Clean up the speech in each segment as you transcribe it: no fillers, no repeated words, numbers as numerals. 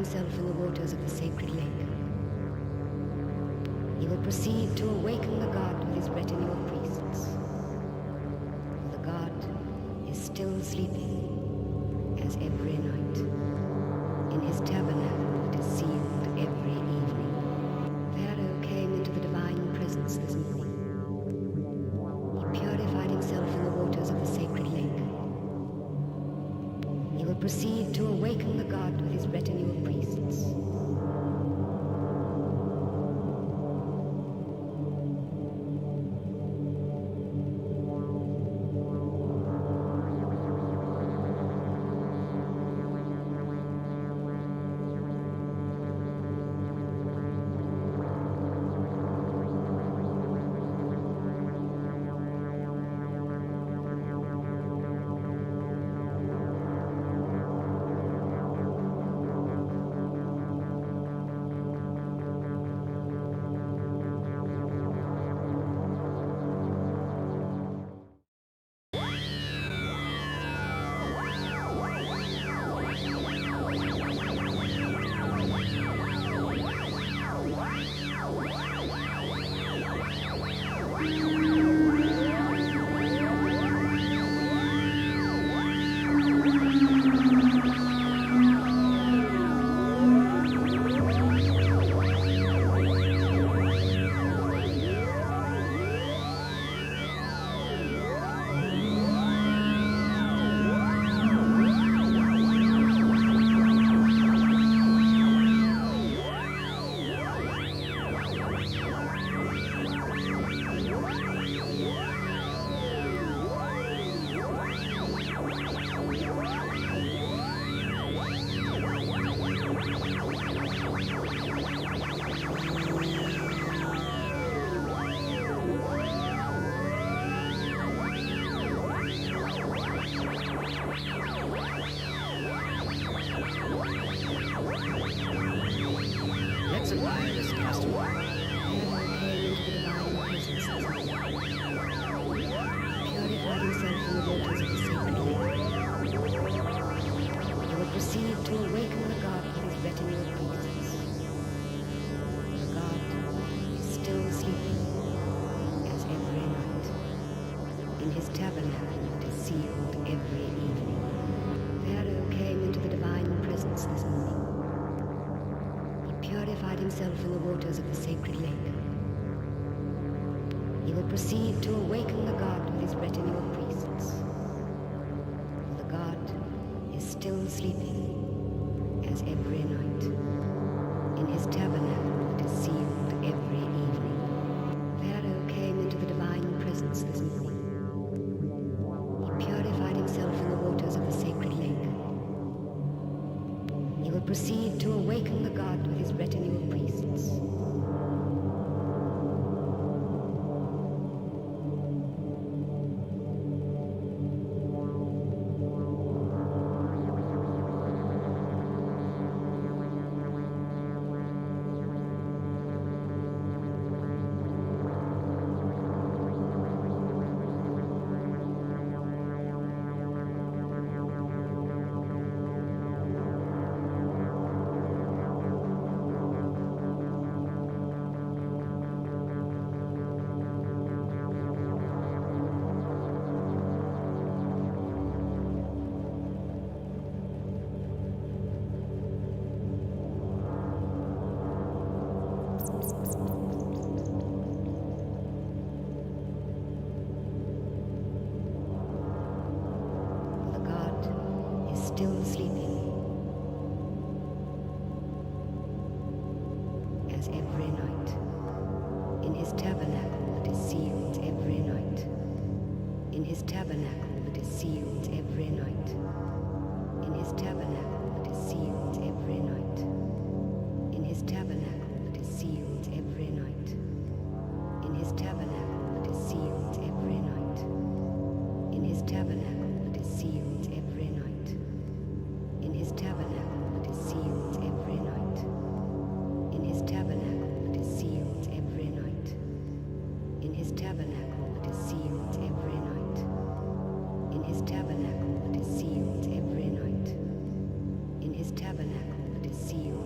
himself in the waters of the sacred lake. He will proceed to awaken the god with his retinue of priests. The god is still sleeping, as every night. In his tabernacle that is sealed every evening. Pharaoh came into the divine presence this morning. He purified himself in the waters of the sacred lake. He will proceed to awaken the god with his retinue of priests. Let's admire this castaway. Purified himself in the waters of the sacred lake. He will proceed to awaken the god with his retinue of priests. The god is still sleeping, as every night. In his tabernacle that is sealed every evening. Pharaoh came into the divine presence this morning. He purified himself in the waters of the sacred lake. He will proceed to awaken the god with his retinue of priests. The god is still sleeping, as every night. In his tabernacle that is sealed every evening. Pharaoh came into the divine presence this morning. He purified himself in the waters of the sacred lake. He will proceed to awaken the god with his retinue of priests. Still sleeping, as every night. In his tabernacle that is sealed every night. In his tabernacle that is sealed every night. In his tabernacle that is sealed every night. In his tabernacle that is sealed every night. In his tabernacle that is sealed every night. In his tabernacle that is sealed every night. In his tabernacle that is sealed every night. In his tabernacle that is sealed every night. In his tabernacle that is sealed every night. In his tabernacle that is sealed every night. In his tabernacle that is sealed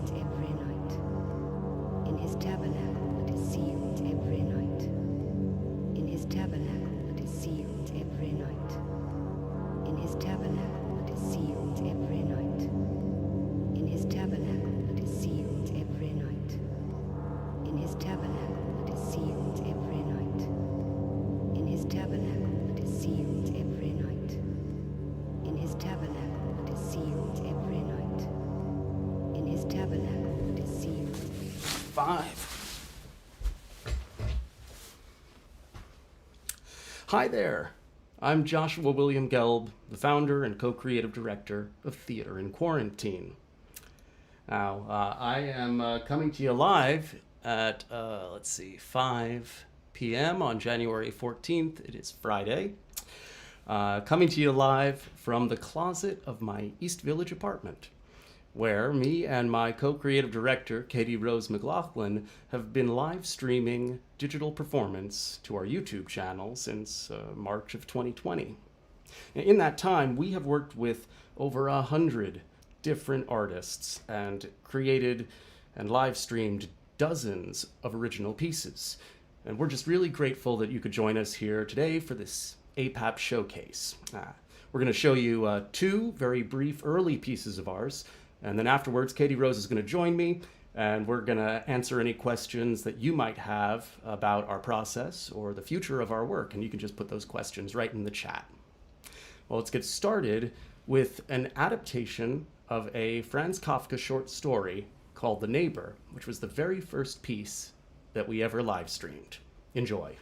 Live. Hi there. I'm Joshua William Gelb, the founder and co-creative director of Theater in Quarantine. Now, I am coming to you live at, 5 p.m. on January 14th. It is Friday. Coming to you live from the closet of my East Village apartment, where me and my co-creative director, Katie Rose McLaughlin, have been live streaming digital performance to our YouTube channel since March of 2020. In that time, we have worked with over 100 different artists and created and live streamed dozens of original pieces. And we're just really grateful that you could join us here today for this APAP showcase. We're going to show you two very brief early pieces of ours. And then afterwards, Katie Rose is going to join me, and we're going to answer any questions that you might have about our process or the future of our work. And you can just put those questions right in the chat. Well, let's get started with an adaptation of a Franz Kafka short story called The Neighbor, which was the very first piece that we ever live streamed. Enjoy.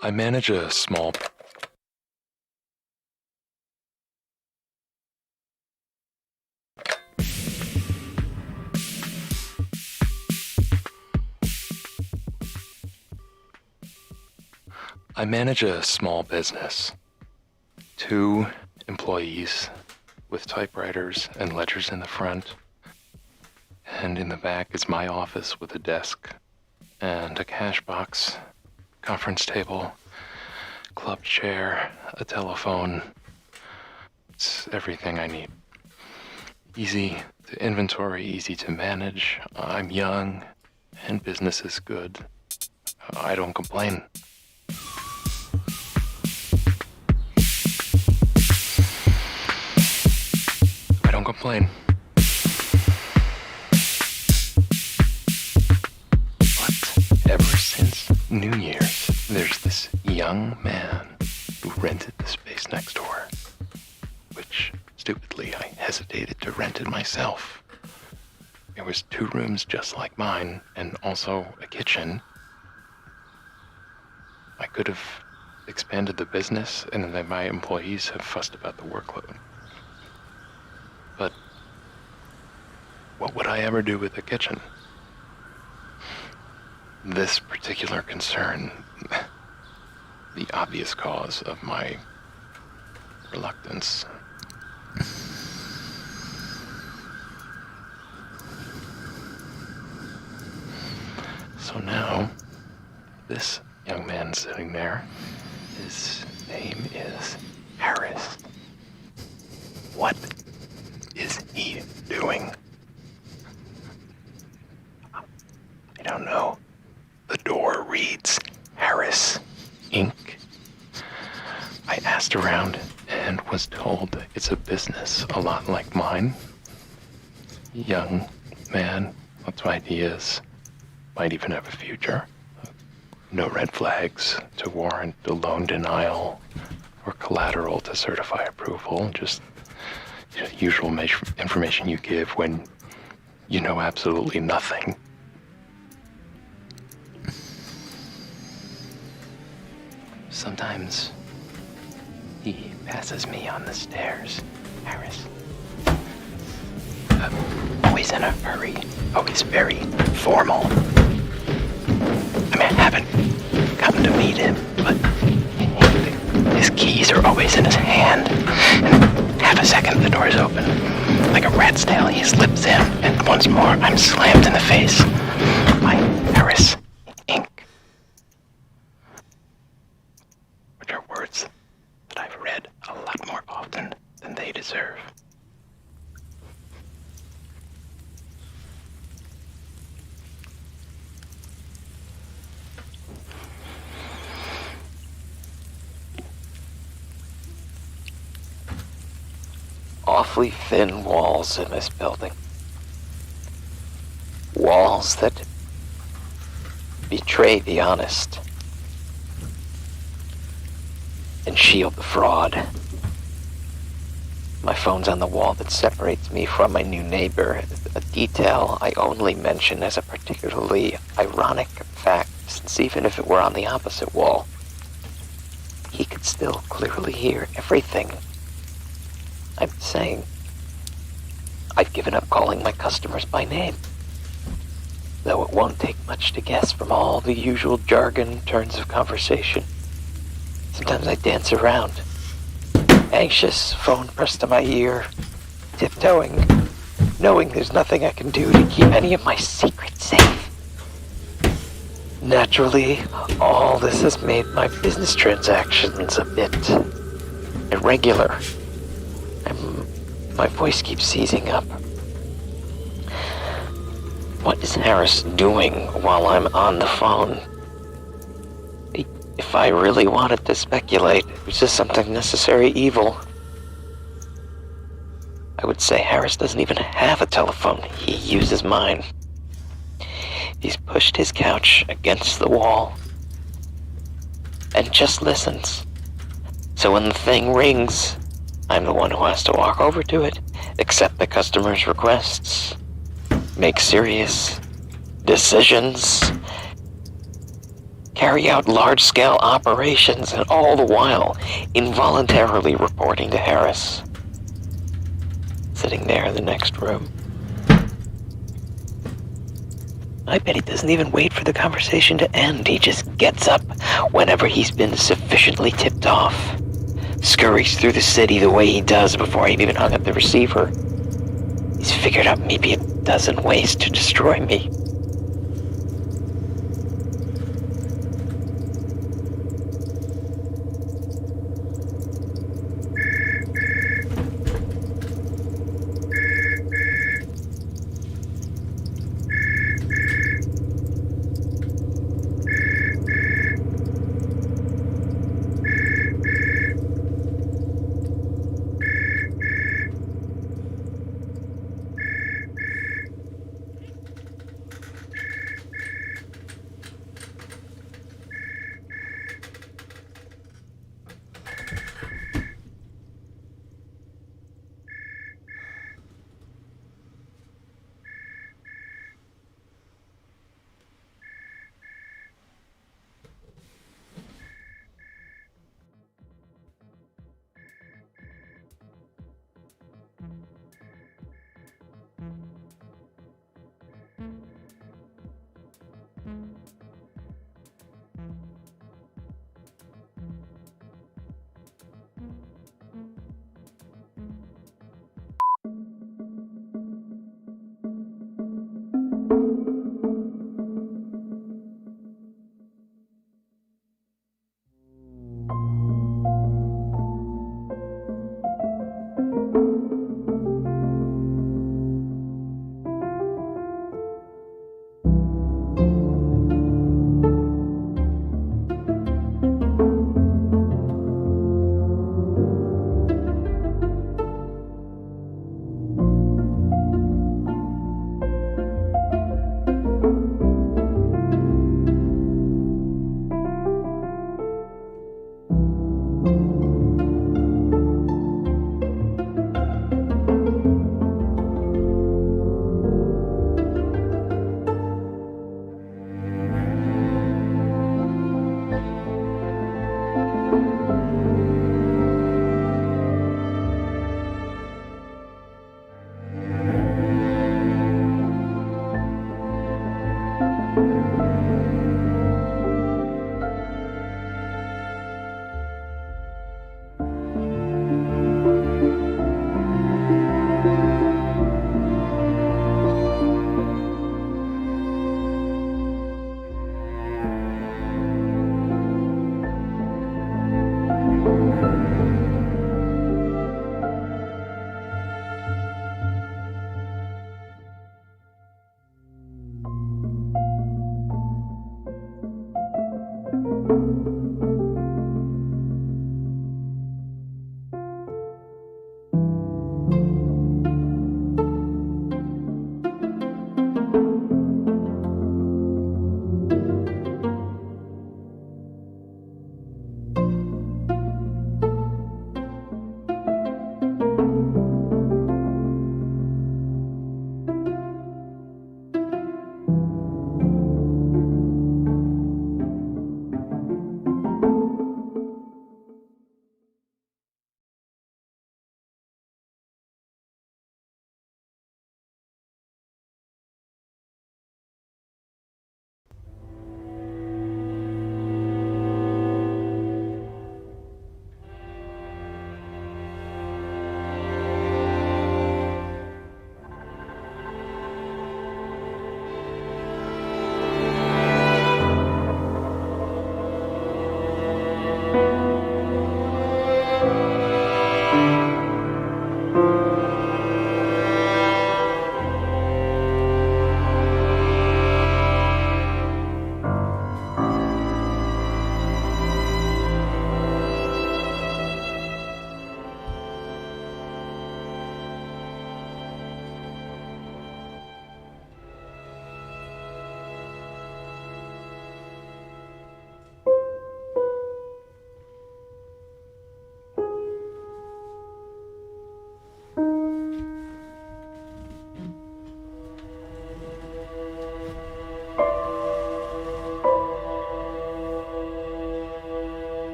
I manage a small business. 2 employees with typewriters and ledgers in the front. And in the back is my office with a desk and a cash box, conference table, club chair, a telephone. It's everything I need. Easy to inventory, easy to manage. I'm young and business is good. I don't complain. I don't complain. But ever since New Year's, there's this young man who rented the space next door, which, stupidly, I hesitated to rent it myself. There was 2 rooms just like mine, and also a kitchen. I could have expanded the business, and then my employees have fussed about the workload. But what would I ever do with the kitchen? This particular concern, the obvious cause of my reluctance. So now, this young man sitting there, his name is Harris. What is he doing? I don't know. The door reads Harris Inc. I asked around and was told it's a business a lot like mine. Young man, lots of ideas, might even have a future. No red flags to warrant a loan denial or collateral to certify approval. Just usual information you give when you know absolutely nothing. Sometimes he passes me on the stairs, Harris. Always in a hurry, always very formal. I mean, I haven't gotten to meet him, but his keys are always in his hand. And half a second, the door is open. Like a rat's tail, he slips in, and once more, I'm slammed in the face by Harris Inc. Which are words that I've read a lot more often than they deserve. awfully thin walls in this building. Walls that betray the honest and shield the fraud. My phone's on the wall that separates me from my new neighbor, a detail I only mention as a particularly ironic fact, since even if it were on the opposite wall, he could still clearly hear everything I'm saying. I've given up calling my customers by name, though it won't take much to guess from all the usual jargon turns of conversation. Sometimes I dance around, anxious, phone pressed to my ear, tiptoeing, knowing there's nothing I can do to keep any of my secrets safe. Naturally, all this has made my business transactions a bit irregular, and my voice keeps seizing up. What is Harris doing while I'm on the phone? If I really wanted to speculate, it was just something necessary evil, I would say Harris doesn't even have a telephone. He uses mine. He's pushed his couch against the wall and just listens. So when the thing rings, I'm the one who has to walk over to it, accept the customer's requests, make serious decisions, carry out large-scale operations, and all the while involuntarily reporting to Harris, sitting there in the next room. I bet he doesn't even wait for the conversation to end. He just gets up whenever he's been sufficiently tipped off, scurries through the city the way he does before I've even hung up the receiver. He's figured out maybe a dozen ways to destroy me.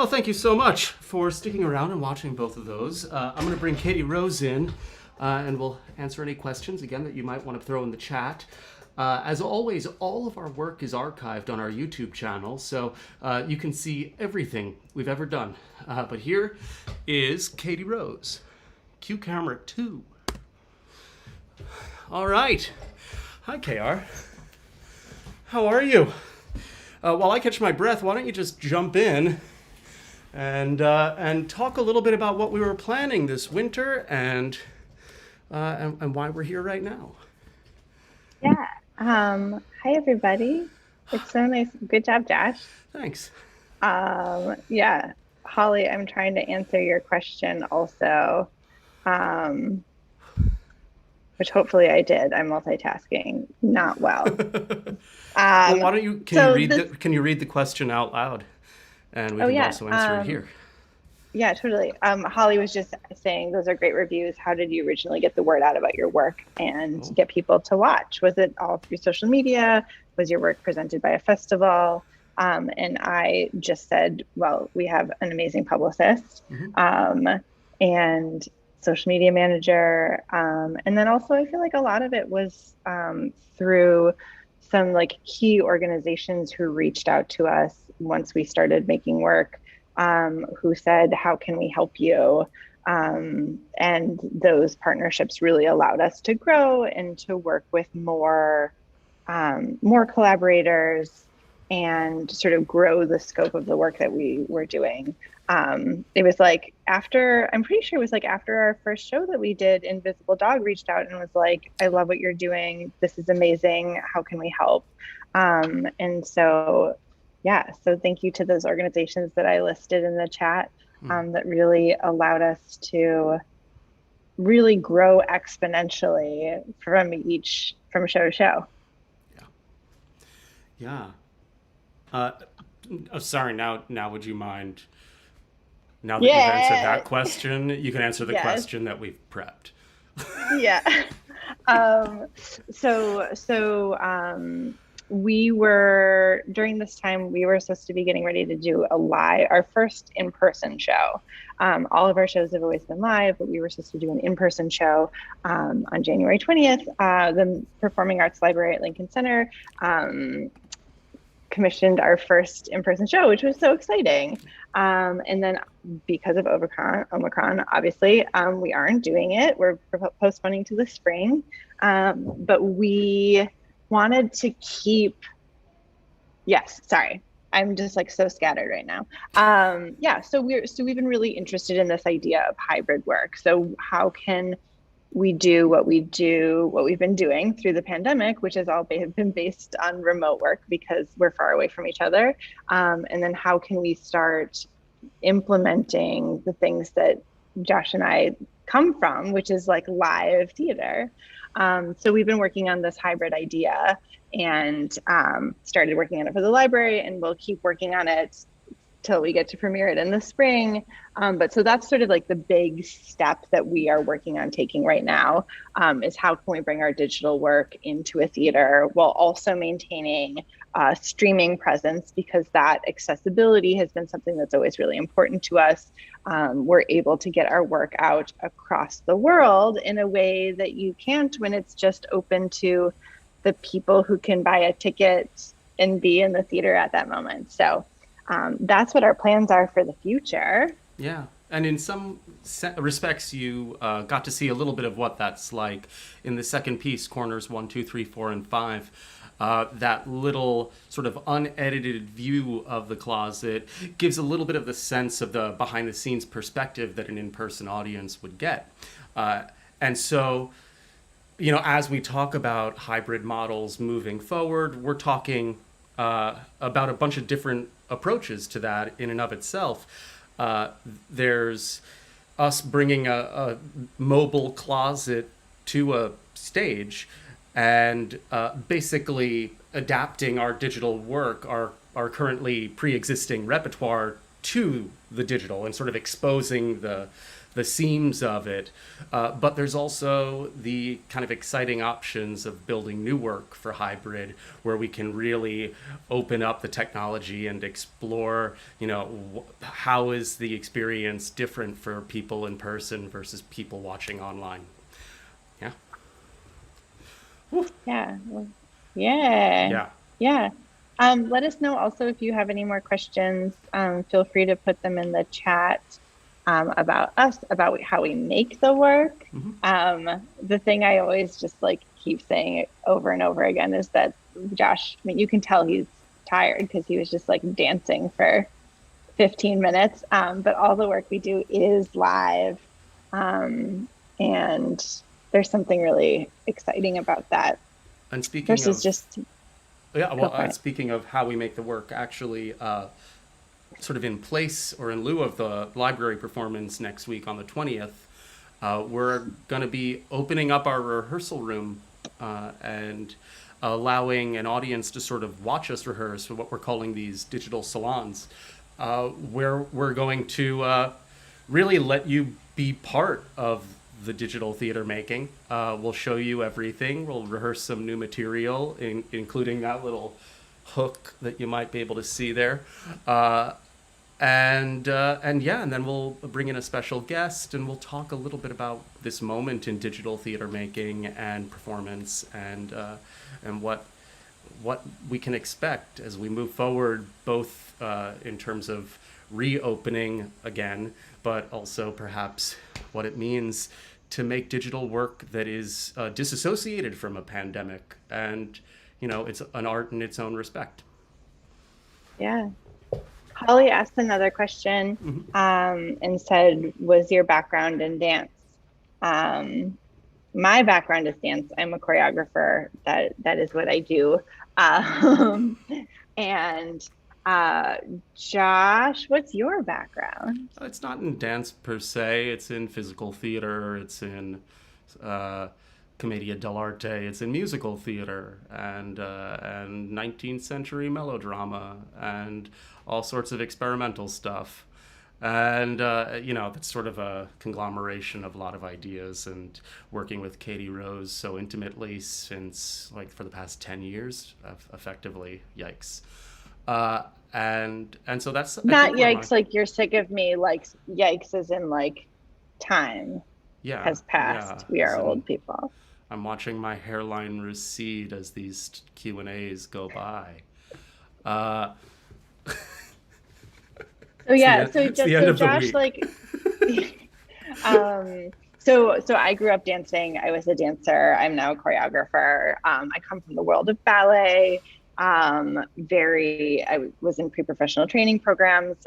Well, thank you so much for sticking around and watching both of those. I'm going to bring Katie Rose in, and we'll answer any questions, again, that you might want to throw in the chat. As always, all of our work is archived on our YouTube channel, so you can see everything we've ever done. But here is Katie Rose. Cue camera 2. All right. Hi, KR. How are you? While I catch my breath, why don't you just jump in and talk a little bit about what we were planning this winter and why we're here right now. Yeah. Hi, everybody. It's so nice. Good job, Josh. Thanks. Yeah. Holly, I'm trying to answer your question also, which hopefully I did. I'm multitasking not well. Well, why don't you, can you read the question out loud? And we can also answer it here. Yeah, totally. Holly was just saying those are great reviews. How did you originally get the word out about your work and get people to watch? Was it all through social media? Was your work presented by a festival? And I just said, well, we have an amazing publicist and social media manager. And then also I feel like a lot of it was through some like key organizations who reached out to us once we started making work. Who said, how can we help you? And those partnerships really allowed us to grow and to work with more collaborators and sort of grow the scope of the work that we were doing. It was like I'm pretty sure it was like after our first show that we did, Invisible Dog reached out and was like, I love what you're doing. This is amazing. How can we help? And so yeah, so thank you to those organizations that I listed in the chat that really allowed us to really grow exponentially from show to show. Yeah. Sorry, now would you mind, now that you've answered that question, you can answer the question that we've prepped. Yeah. We were, during this time, we were supposed to be getting ready to do our first in-person show. All of our shows have always been live, but we were supposed to do an in-person show on January 20th. The Performing Arts Library at Lincoln Center commissioned our first in-person show, which was so exciting. And then because of Omicron, obviously, we aren't doing it. We're postponing to the spring, but we wanted to keep, I'm just like so scattered right now. So we've been really interested in this idea of hybrid work. So how can we do what we've been doing through the pandemic, which has all been based on remote work because we're far away from each other. And then how can we start implementing the things that Josh and I come from, which is like live theater. So we've been working on this hybrid idea and started working on it for the library, and we'll keep working on it till we get to premiere it in the spring. But so that's sort of like the big step that we are working on taking right now, is how can we bring our digital work into a theater while also maintaining streaming presence, because that accessibility has been something that's always really important to us. We're able to get our work out across the world in a way that you can't when it's just open to the people who can buy a ticket and be in the theater at that moment. So that's what our plans are for the future. Yeah. And in some respects, you got to see a little bit of what that's like in the second piece, corners 1, 2, 3, 4, and 5. That little sort of unedited view of the closet gives a little bit of the sense of the behind the scenes perspective that an in-person audience would get. And so, you know, as we talk about hybrid models moving forward, we're talking about a bunch of different approaches to that in and of itself. There's us bringing a mobile closet to a stage and basically adapting our digital work, our currently pre-existing repertoire to the digital, and sort of exposing the the seams of it. But there's also the kind of exciting options of building new work for hybrid, where we can really open up the technology and explore, how is the experience different for people in person versus people watching online. Yeah. Whew. Yeah. Yeah. Yeah. Yeah. Let us know also if you have any more questions. Feel free to put them in the chat about us, about how we make the work. The thing I always just like keep saying over and over again is that Josh, I mean, you can tell he's tired because he was just like dancing for 15 minutes. But all the work we do is live. And there's something really exciting about that. And speaking versus of, just yeah, Go well, for it. speaking of how we make the work, actually, sort of in place or in lieu of the library performance next week on the 20th, we're going to be opening up our rehearsal room and allowing an audience to sort of watch us rehearse for what we're calling these digital salons, where we're going to really let you be part of the digital theater making. We'll show you everything. We'll rehearse some new material, including that little hook that you might be able to see there. And then we'll bring in a special guest, and we'll talk a little bit about this moment in digital theater making and performance, and what we can expect as we move forward, both in terms of reopening again, but also perhaps what it means to make digital work that is disassociated from a pandemic, and it's an art in its own respect. Yeah. Holly asked another question and said, was your background in dance? My background is dance. I'm a choreographer. That is what I do. And Josh, what's your background? It's not in dance per se. It's in physical theater. It's in commedia dell'arte. It's in musical theater and 19th century melodrama and all sorts of experimental stuff. And, that's sort of a conglomeration of a lot of ideas, and working with Katie Rose so intimately since, for the past 10 years, effectively. Yikes. And so that's... Not yikes, like you're sick of me, like yikes as in, time has passed. Yeah. We are old people. I'm watching my hairline recede as these Q&As go by. So Josh, so I grew up dancing. I was a dancer. I'm now a choreographer. I come from the world of ballet. I was in pre-professional training programs,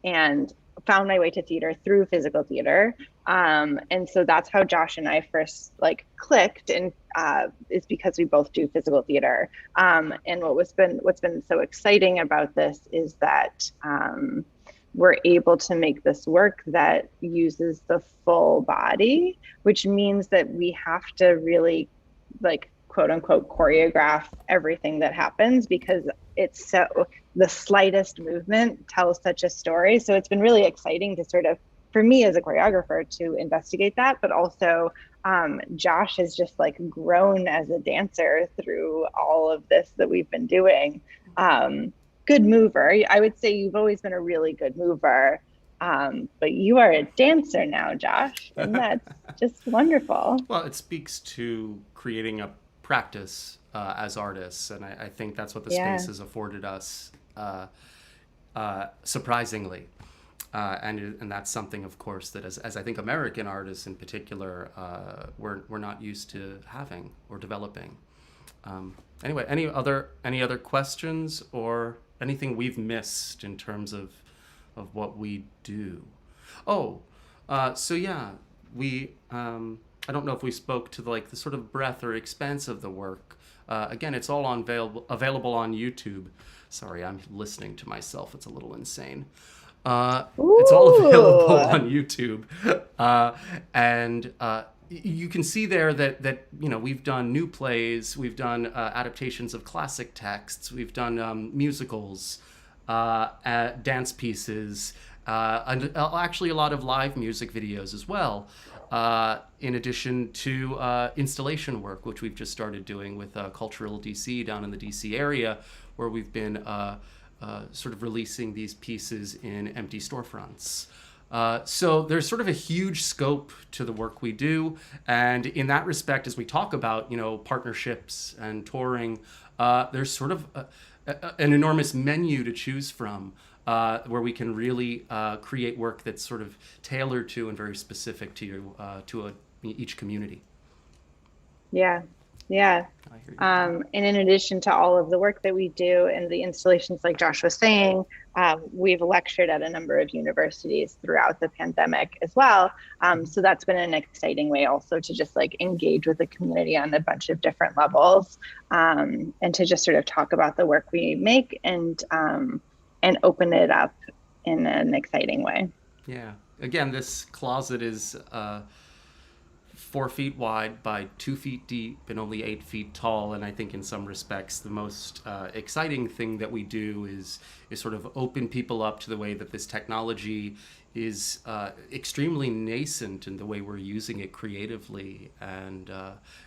and found my way to theater through physical theater. And so that's how Josh and I first clicked, and is because we both do physical theater. And what's been so exciting about this is that we're able to make this work that uses the full body, which means that we have to really quote unquote choreograph everything that happens, because it's so the slightest movement tells such a story. So it's been really exciting to sort of, for me as a choreographer, to investigate that, but also Josh has just grown as a dancer through all of this that we've been doing. Good mover. I would say you've always been a really good mover, but you are a dancer now, Josh, and that's just wonderful. Well, it speaks to creating a practice as artists, and I think that's what the space has afforded us, surprisingly. And that's something, of course, that as I think American artists in particular, we're not used to having or developing. Anyway, any other questions or anything we've missed in terms of what we do? We I don't know if we spoke to the sort of breadth or expanse of the work. Again, it's all available on YouTube. Sorry, I'm listening to myself. It's a little insane. It's all available on YouTube. And you can see there that we've done new plays, we've done adaptations of classic texts, we've done musicals, dance pieces, and actually a lot of live music videos as well, in addition to installation work, which we've just started doing with Cultural DC down in the DC area, where we've been sort of releasing these pieces in empty storefronts. So there's sort of a huge scope to the work we do, and in that respect, as we talk about, you know, partnerships and touring, there's sort of an enormous menu to choose from, where we can really create work that's sort of tailored to and very specific to each community. Yeah, yeah. I hear you. And in addition to all of the work that we do and the installations, like Josh was saying, we've lectured at a number of universities throughout the pandemic as well. So that's been an exciting way also to just like engage with the community on a bunch of different levels, and to just sort of talk about the work we make and open it up in an exciting way. Yeah. Again, this closet is 4 feet wide by 2 feet deep and only 8 feet tall. And I think in some respects, the most exciting thing that we do is sort of open people up to the way that this technology is extremely nascent in the way we're using it creatively, and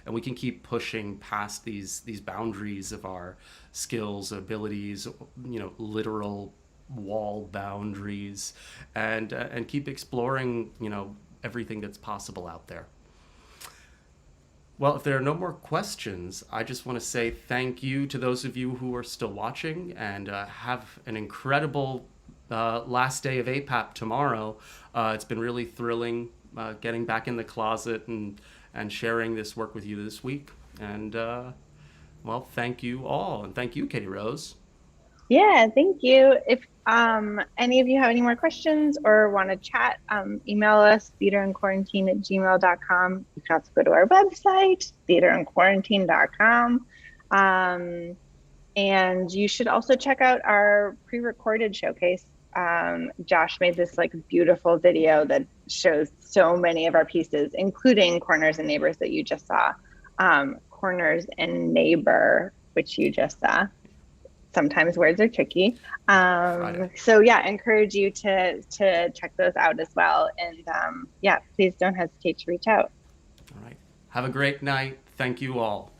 we can keep pushing past these boundaries of our skills, abilities, you know, literal wall boundaries, and keep exploring, you know, everything that's possible out there. Well, if there are no more questions, I just want to say thank you to those of you who are still watching, and have an incredible last day of APAP tomorrow. It's been really thrilling getting back in the closet and sharing this work with you this week. And well, thank you all, and thank you, Katie Rose. Yeah, thank you. If any of you have any more questions or want to chat, email us, theaterinquarantine@gmail.com. You can also go to our website, theaterinquarantine.com. And you should also check out our pre-recorded showcase. Josh made this like beautiful video that shows so many of our pieces, including Corners and Neighbors that you just saw. Corners and Neighbor, which you just saw. Sometimes words are tricky. So yeah, encourage you to check those out as well. And yeah, please don't hesitate to reach out. All right. Have a great night. Thank you all.